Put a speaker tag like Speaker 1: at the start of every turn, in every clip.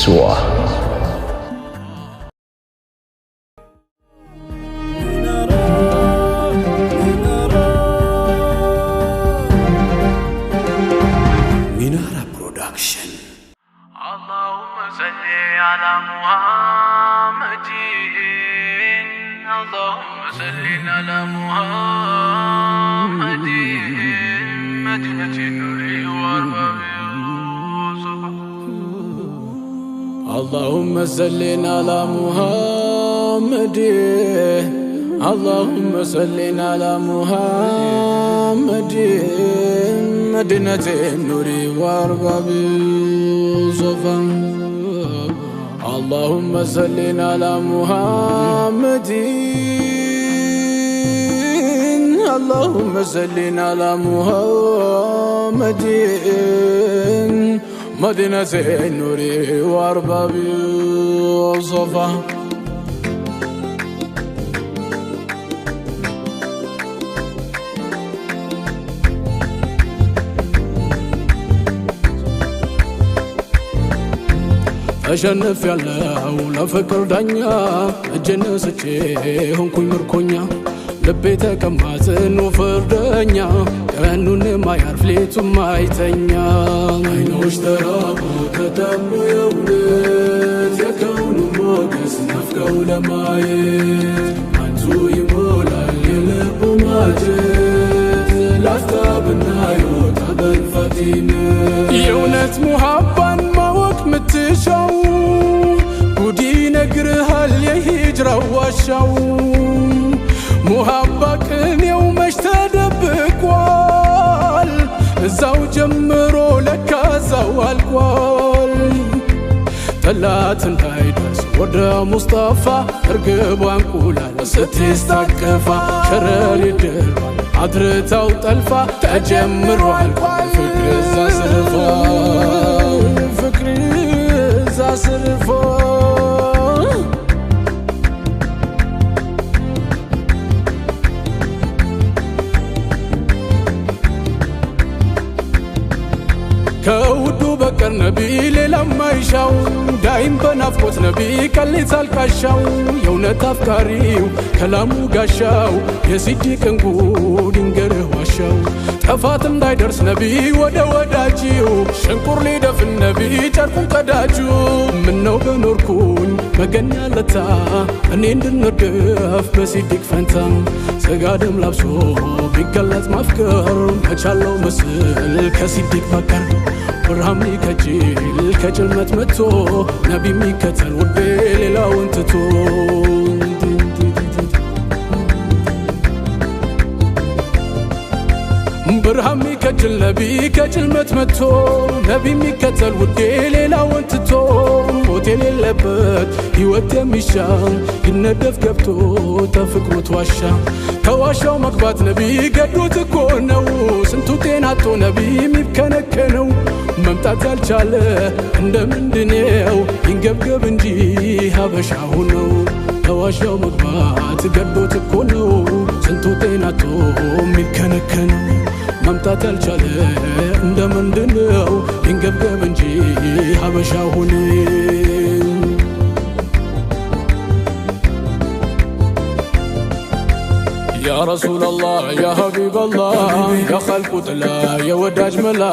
Speaker 1: كسوة.
Speaker 2: منارة برودكشن.
Speaker 3: اللهم صل على محمد، اللهم صل على محمد، مدينة النور وارباب الصفا.
Speaker 2: اللهم صل على محمد، اللهم صل على محمد، مدينة النور وارباب الصفا. اللهم صل على محمد، اللهم صل على محمد، مدينة النور وارباب الصفا. أشنف يالله لفكر دنيا الجنة هنكوي مركونيا لبيتك مازن وفردنيا كأنه ما يعرف ليت وما يتنيا. عينوش ترابو كتابو يولد يكون موقس نفكه ولمايت عنزو يمولا يلبو ماجد لافتا بالنايو تابن فاتينة يونت محبا متشاو ودي نقرها اللي هجرة وشاو محبك اليوم اشتدبكوال الزاو جمرو لك زوال كوال طلعت انتايدرس ورد مصطفى ارقب وانقولا ستستكفى شرر الدربان عدرتا وطلفة تجمرو عالكوال فكر الزاسرفا فكري زاسرفا. كودو بكر نبي لما يشاو دايم بنافقوت نبي كاللي تالكاشاو يونت أفكاريو كلامو قاشاو يسيدي كنقو دنقره واشاو تفاتم دايدرس نبي ودا وداجيو شنكور لي دفن نبي جاركون قداجو منو بنوركون مغنيا لتا انين دنردف بسيديك فانتا سقادم لابسو بيقلت مافكر مچالو مسل كسيديك بكر برهمي كجيل كجلمت متو نبي ميكتل ودي للاون تتو برهمي كجل نبي كجلمت متو نبي ميكتل ودي للاون تتو ሆቴል የለበት ህይወት የሚሻል ይነደፍ ገብቶ ተፍቅሩ ተዋሻ ተዋሻው መግባት ነብይ ገዶት እኮ ነው ስንቱ ጤናቶ ነብይ የሚከነከነው መምጣት ያልቻለ እንደምንድነው ይንገብገብ እንጂ ሀበሻው ነው ተዋሻው መግባት ገዶት እኮ ነው ስንቱ ጤናቶ የሚከነከነው መምጣት ያልቻለ እንደምንድነው ይንገብገብ እንጂ ሀበሻው ነው يا رسول الله يا حبيب الله يا خلق طلا يا وداج ملا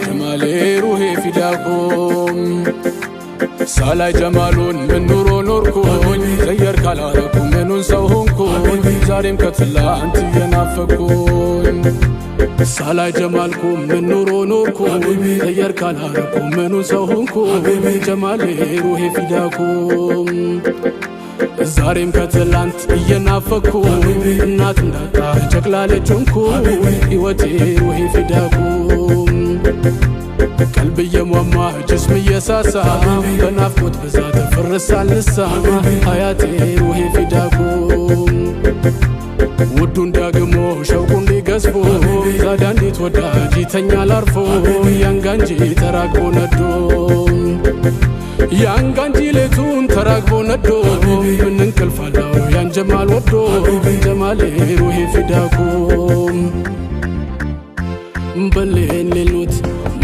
Speaker 2: جمالي روحي فداكم سالاي جمالون من نورو نوركم زير كالاركم منون سوهنكم زاريم كتلا انت ينافقون سالاي جمالكم من نورو نوركم زير كالاركم منون سوهنكم جمالي روحي فداكم زاريم كتلانت ينافقو እናት እንዳጣ ጨቅላለችንኩ ህይወቴ روحي فداكم قلبي يموማ جسم يساسا بنافقوت بزات فرسال لسان حياتي روحي فداكم ውዱን ዳግሞ ሸውቁን ሊገዝፎ ዛዳ እንዴት ወዳጅ ይተኛል አርፎ ያንጋንጂ ተራግቦ ነዶ ያንጋንጂ ሌቱን ተራግቦ ነዶ ምን እንቅልፋለው ያን ጀማል ወዶ ጀማሌ روحي فداكم በሌን ሌሉት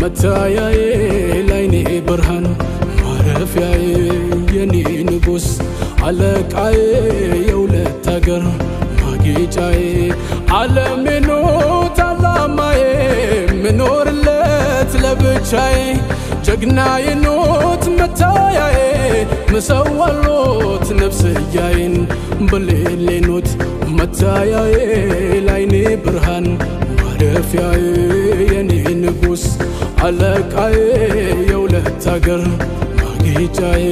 Speaker 2: መታያዬ ላይኔ ብርሃን ማረፊያ አለቃዬ የሁለት አገር ማጌጫዬ ዓለሜ ኖት አላማዬ ምኖርለት ለብቻዬ ጀግናዬ ኖት መታያዬ ምሰዋሎት ነፍስያዬን በሌሌ ኖት መታያዬ ላይኔ ብርሃን ማረፊያዬ የኔ ንጉሥ አለቃዬ የሁለት አገር ማጌጫዬ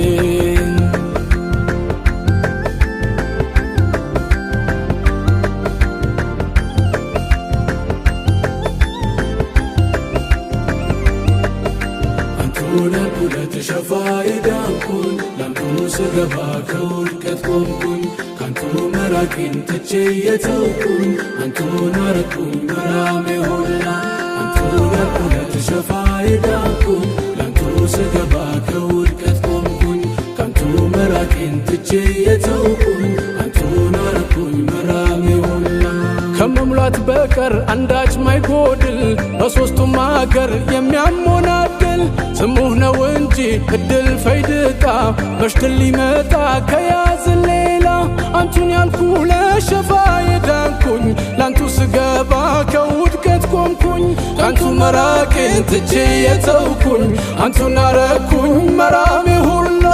Speaker 2: ሁለት ሸፋይ ዳንኩኝ ላንቱ ስገባ ከውድቀት ቆምኩኝ ካንቱ መራቄን ትቼ የተውኩኝ አንቱን አረኩኝ መራሜ ሆንና አንቱን ሁለት ሸፋይ ዳንኩኝ ላንቱ ስገባ ከውድቀት ቆምኩኝ ካንቱ መራቄን ትቼ የተውኩኝ አንቱን አረኩኝ መራሜ ሆንና ከመሙላት በቀር አንዳች ማይጎድል በሦስቱም አገር የሚያሞናድል ስሙህ ነው እንጂ እድል ፈይድጣ መሽትል ሊመጣ ከያዝን ሌላ አንቱን ያልኩ ለሸፋዬ ዳንኩኝ ላንቱ ስገባ ከውድቀት ቆምኩኝ ካንቱ መራቄን ትቼ የተውኩኝ አንቱን አረኩኝ መራሜ ሁላ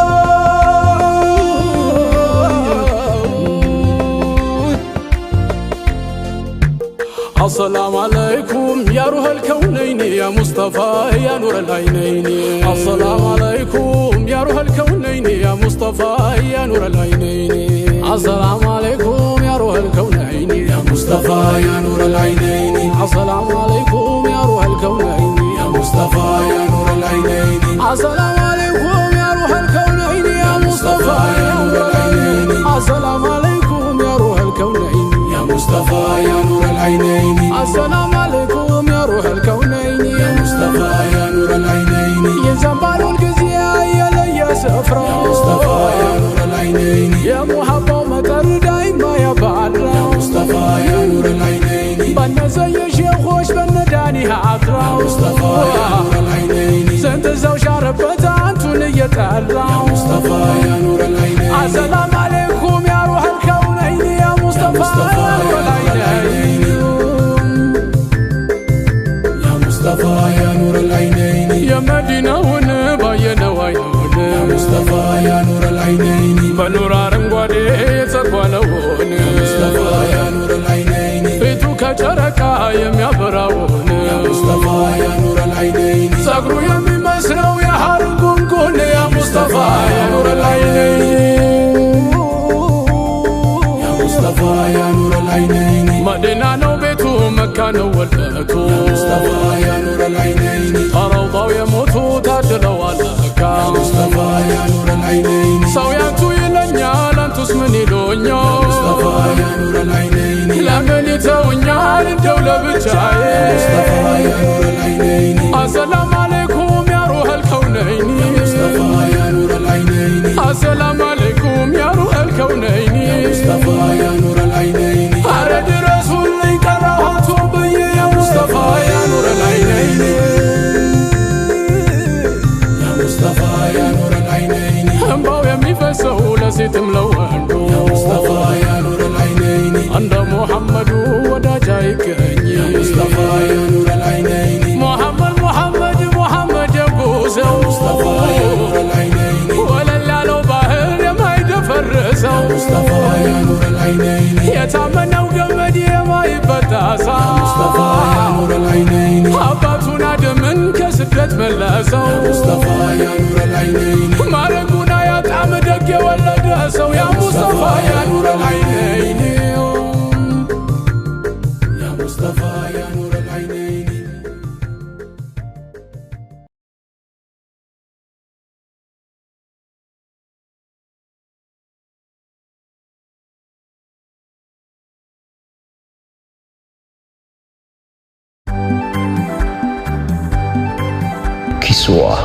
Speaker 2: السلام عليكم يا روح الكونين يا مصطفى يا نور العينين السلام عليكم يا روح الكونين يا مصطفى يا نور العينين السلام عليكم يا روح الكونين يا مصطفى يا نور العينين السلام عليكم يا روح الكونين يا مصطفى يا نور العينين السلام عليكم يا روح الكونين يا مصطفى يا نور العينين السلام عليكم يا روح الكونين يا مصطفى يا نور العينين السلام عليكم يا روح الكونين يا مصطفى يا نور العينين يا زنبال القزية يا ليا سفرة يا مصطفى يا نور العينين يا محبة ومطر دايما يا بعدرة يا مصطفى يا نور العينين بنا زي شيخوش بنا داني عطرة يا مصطفى يا نور العينين سنت زوج عربت عنتون يتعرى يا مصطفى يا نور العينين السلام عليكم يا روح الكونين يا مصطفى يا نور العينين مصطفى يا نور العينين يا مدينة ونبا يا نوايون يا مصطفى يا نور العينين بنور عرنقوادي يتسقوى لون يا مصطفى يا نور العينين بيتوك جركا يا براون يا مصطفى يا نور العينين ساقرو يمي مسرو يا حرقون كون يا مصطفى يا نور العينين يا مصطفى يا نور العينين مدينة نو بيتو مكان ولدتو يا مصطفى يا نور العينين روضة يموتوا تاجلوا عليك يا مصطفى يا نور العينين سويانتو يلنيا لانتوس من يلونيا يا مصطفى يا نور العينين لمن يتونيا للدولة بجاي يا مصطفى يا نور العينين السلام عليكم يا روح الكونين يا مصطفى يا نور العينين السلام عليكم يا روح الكونين يا مصطفى يا نور العينين أرد رسول لي كرهته بي يا مصطفى يا نور العينين يا مصطفى يا نور العينين أمباو يمي فسهو لسيت ملوانو يا مصطفى يا نور العينين عند محمد ودا جايك يا مصطفى يا نور العينين محمد يبوس يا مصطفى يا نور العينين ولا لالو باهر يا ما يدفرس يا مصطفى يا نور العينين يا تامنا وقمد يا ما يبتاس يا مصطفى يا نور العينين أباتنا دمن كسدت ملاسو يا مصطفى يا نور العينين مارقونا يا تعمدك يا ولد سو يا مصطفى يا نور العينين يا مصطفى يا نور العينين
Speaker 1: Kiswah